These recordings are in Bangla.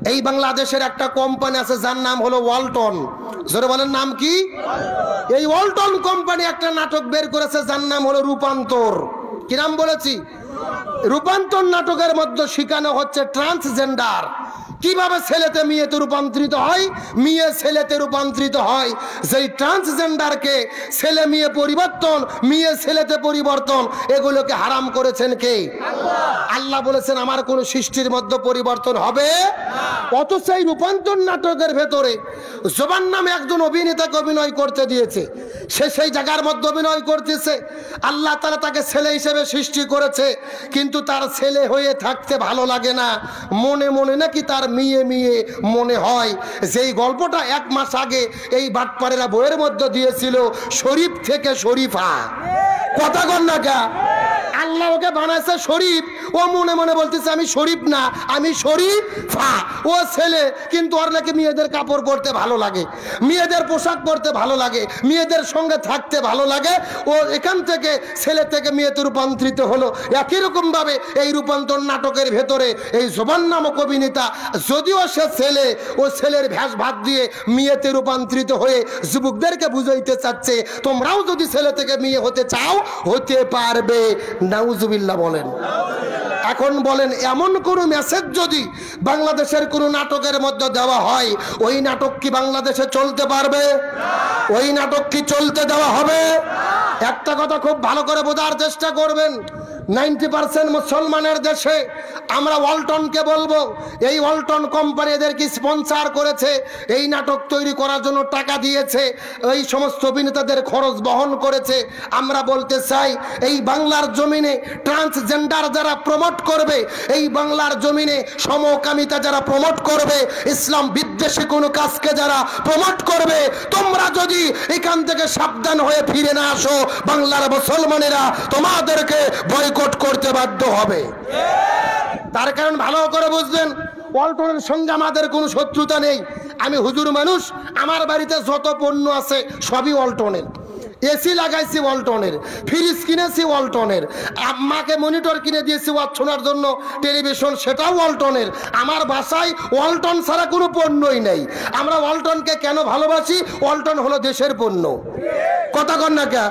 এই বাংলাদেশের একটা কোম্পানি আছে যার নাম হলো ওয়ালটন। জোরে বলেন নাম কি? এই ওয়ালটন কোম্পানি একটা নাটক বের করেছে যার নাম হলো রূপান্তর। কি নাম বলেছি? রূপান্তর। নাটকের মধ্যে শেখানো হচ্ছে ট্রান্সজেন্ডার, কিভাবে ছেলেতে মেয়েতে রূপান্তরিত হয়, মেয়ে ছেলেতে রূপান্তরিত হয়। যেই ট্রান্সজেন্ডারকে ছেলে মেয়ে পরিবর্তন, মেয়ে ছেলেতে পরিবর্তন, এগুলোকে হারাম করেছেন কে? আল্লাহ বলেছেন আমার কোন সৃষ্টির মধ্যে পরিবর্তন হবে না। অথচ এই রূপান্তর নাটকের ভেতরে জোবান নামে একজন অভিনেতাকে অভিনয় করতে দিয়েছে, সে সেই জায়গার মধ্যে অভিনয় করতেছে। আল্লাহ তাআলা তাকে ছেলে হিসেবে সৃষ্টি করেছে, কিন্তু তার ছেলে হয়ে থাকতে ভালো লাগে না, মনে মনে নাকি তার মেয়ে মেয়ে মনে হয়। যেই গল্পটা 1 মাস আগে এই বাটপাড়েরা বইয়ের মধ্যে দিয়েছিল, শরীফ থেকে শরীফা। কথা কন না কা? আল্লাহ ওকে বানাইছে শরীফ, ও মনে মনে বলতেছে আমি শরীফ না, আমি শরীফা। ও ছেলে, কিন্তু ওর নাকি মেয়েদের কাপড় পরতে ভালো লাগে, মেয়েদের পোশাক পরতে ভালো লাগে, মেয়েদের সঙ্গে থাকতে ভালো লাগে। ও এখান থেকে ছেলে থেকে মেয়েতে রূপান্তরিত হলো। একই রকম ভাবে এই রূপান্তর নাটকের ভেতরে এই জোবান নামক অভিনেতা, যদিও সে ছেলে, ও ছেলের ভ্যাস ভাত দিয়ে মেয়েতে রূপান্তরিত হয়ে যুবকদেরকে বুঝাইতে চাচ্ছে তোমরাও যদি ছেলে থেকে মেয়ে হতে চাও হতে পারবে। নাউজুবিল্লাহ বলেন। এখন বলেন, এমন কোন মেসেজ যদি বাংলাদেশের কোন নাটকের মধ্যে দেওয়া হয়, ওই নাটক কি বাংলাদেশে চলতে পারবে? ওই নাটক কি চলতে দেওয়া হবে? একটা কথা খুব ভালো করে বোঝার চেষ্টা করবেন, 90% মুসলমানের দেশে আমরা ওয়ালটনকে বলবো, এই ওয়ালটন কোম্পানি এদেরকে স্পন্সর করেছে, এই নাটক তৈরি করার জন্য টাকা দিয়েছে, এই সমস্ত অভিনেতাদের খরচ বহন করেছে। আমরা বলতে চাই, এই বাংলার জমিনে ট্রান্সজেন্ডার যারা প্রমোট করবে, এই বাংলার জমিনে সমকামিতা যারা প্রমোট করবে, ইসলাম বিদ্বেষী কোনো কাজকে যারা প্রমোট করবে, তোমরা যদি এখান থেকে সাবধান হয়ে ফিরে না আসো, বাংলার মুসলমানেরা তোমাদেরকে বয়কট করতে বাধ্য হবে। তার কারণ ভালো করে বুঝবেন, ওয়ালটনের সঙ্গে আমাদের কোনো শত্রুতা নেই। আমি হুজুর মানুষ, আমার বাড়িতে যত পণ্য আছে সবই ওয়ালটনের। এসি লাগাইছি ওয়ালটনের, ফ্রিজ কিনেছি ওয়ালটনের, আম্মাকে মনিটর কিনে দিয়েছি ওয়াচ শোনার জন্য, টেলিভিশন সেটাও ওয়ালটনের। আমার বাসায় ওয়ালটন ছাড়া কোনো পণ্যই নেই। আমরা ওয়ালটনকে কেন ভালোবাসি? ওয়ালটন হলো দেশের পণ্য। কথা কন না কে?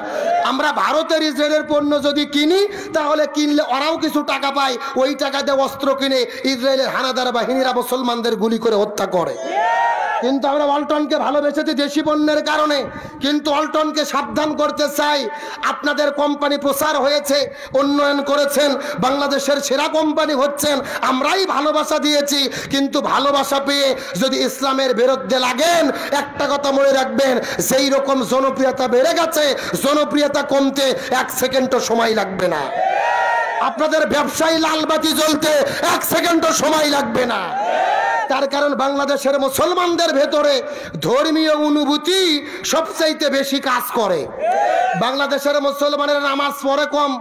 আমরা ভারতের ইসরায়েলের পণ্য যদি কিনি, তাহলে কিনলে ওরাও কিছু টাকা পায়, ওই টাকা দিয়ে অস্ত্র কিনে ইসরায়েলের হানাদার বাহিনীরা মুসলমানদের গুলি করে হত্যা করে। কিন্তু আমরা ওয়ালটনকে ভালোবেসেছি দেশি পণ্যের কারণে। কিন্তু ওয়ালটনকে সাবধান করতে চাই, আপনাদের কোম্পানি প্রচার হয়েছে, উন্নয়ন করেছেন, বাংলাদেশের সেরা কোম্পানি হচ্ছেন, আমরাই ভালোবাসা দিয়েছি। কিন্তু ভালোবাসা পেয়ে যদি ইসলামের বিরুদ্ধে লাগেন, একটা কথা মনে রাখবেন, সেই রকম জনপ্রিয়তা বেড়ে গেছে, জনপ্রিয়তা কমতে 1 সেকেন্ডও সময় লাগবে না। আপনাদের ব্যবসায়ী লালবাতি জ্বলতে 1 সেকেন্ডও সময় লাগবে না। তার কারণ বাংলাদেশের মুসলমানদের ভেতরে ধর্মীয় অনুভূতি সবচাইতে বেশি কাজ করে। বাংলাদেশের মুসলমানের নামাজ পড়ে কম,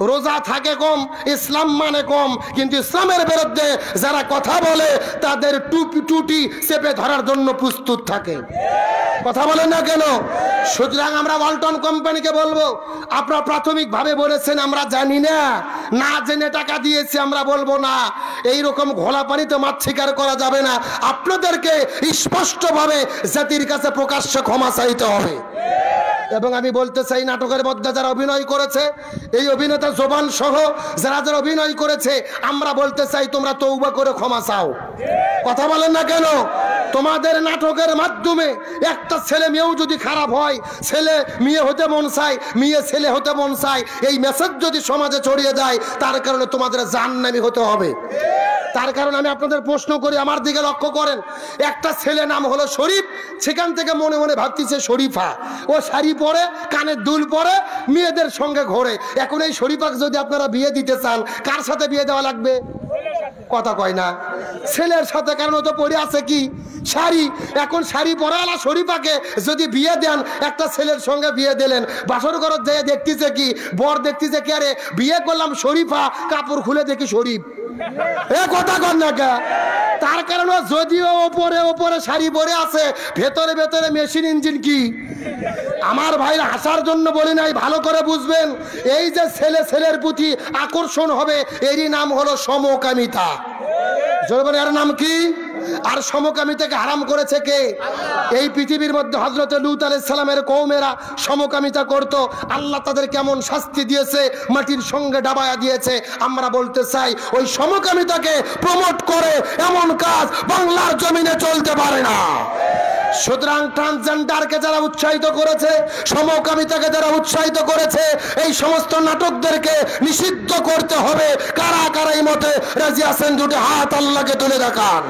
রোজা থাকে কম, ইসলাম মানে কম, কিন্তু ইসলামের বিরুদ্ধে যারা কথা বলে তাদের টুটি চেপে ধরার জন্য প্রস্তুত থাকে। কথা বলেন না কেন? সুতরাং আমরা ওয়ালটন কোম্পানিকে বলবো, আপনারা প্রাথমিকভাবে বলেছেন আমরা জানি না, না জেনে টাকা দিয়েছি, আমরা বলবো না। এইরকম ঘোলা পানিতে মাছ শিকার করা যাবে না। আপনাদেরকে স্পষ্টভাবে জাতির কাছে প্রকাশ্যে ক্ষমা চাইতে হবে। এবং আমি বলতে চাই, নাটকের মধ্যে যারা অভিনয় করেছে, এই অভিনেতা জোবান সহ যারা যারা অভিনয় করেছে, আমরা বলতে চাই তোমরা তওবা করে ক্ষমা চাও। কথা বলেন না কেন? তোমাদের নাটকের মাধ্যমে একটা ছেলে মেয়েও যদি খারাপ হয়, ছেলে মেয়ে হতে মন চায়, মেয়ে ছেলে হতে মন চায়, এই মেসেজ যদি সমাজে ছড়িয়ে যায়, তার কারণে তোমাদের জাহান্নামী হতে হবে। তার কারণ আমি আপনাদের প্রশ্ন করি, আমার দিকে লক্ষ্য করেন, একটা ছেলে নাম হলো শরীফ, সেখান থেকে মনে মনে ভাবতেছে শরীফা, ও শাড়ি পরে, কানের দুল পরে, মেয়েদের সঙ্গে ঘোরে। এখন এই শরীফাকে যদি আপনারা বিয়ে দিতে চান, কার সাথে বিয়ে দেওয়া লাগবে? কথা কয় না, ছেলের সাথে। কারণ ও তো পরে আছে কি? শাড়ি। এখন শাড়ি পরালা শরীফাকে যদি বিয়ে দেন, একটা ছেলের সঙ্গে বিয়ে দিলেন, বাসর ঘর যেয়ে দেখতেছে কি, বর দেখতেছে কি, আরে বিয়ে করলাম শরীফা, কাপড় খুলে দেখি শরীফ। এ কথা কন না কে? তার কারণ যদিও ওপরে ওপরে শাড়ি পরে আছে, ভেতরে ভেতরে মেশিন ইঞ্জিন কি। আমার ভাই হাসার জন্য বলি নাই, ভালো করে বুঝবেন। এই যে ছেলে ছেলের প্রতি আকর্ষণ হবে, এরই নাম হলো সমকামিতা। এর নাম কি? আর সমকামিতাকে হারাম করেছে কে? এই পৃথিবীর মধ্যে হযরত লূত আলাইহিস সালামের কওমেরা সমকামিতা করত, আল্লাহ তাদের কেমন শাস্তি দিয়েছে, মাটির সঙ্গে ডাবায়া দিয়েছে। আমরা বলতে চাই ওই সমকামিতাকে প্রমোট করে এমন কাজ বাংলার জমিনে চলতে পারে না। সুতরাং ট্রান্সজেন্ডারকে যারা উৎসাহিত করেছে, সমকামিতাকে যারা উৎসাহিত করেছে, এই সমস্ত নাটকদেরকে নিষিদ্ধ করতে হবে। কারা কারা এই মতে রাজি আছেন? দুটো হাত আল্লাহকে তুলে দেখান।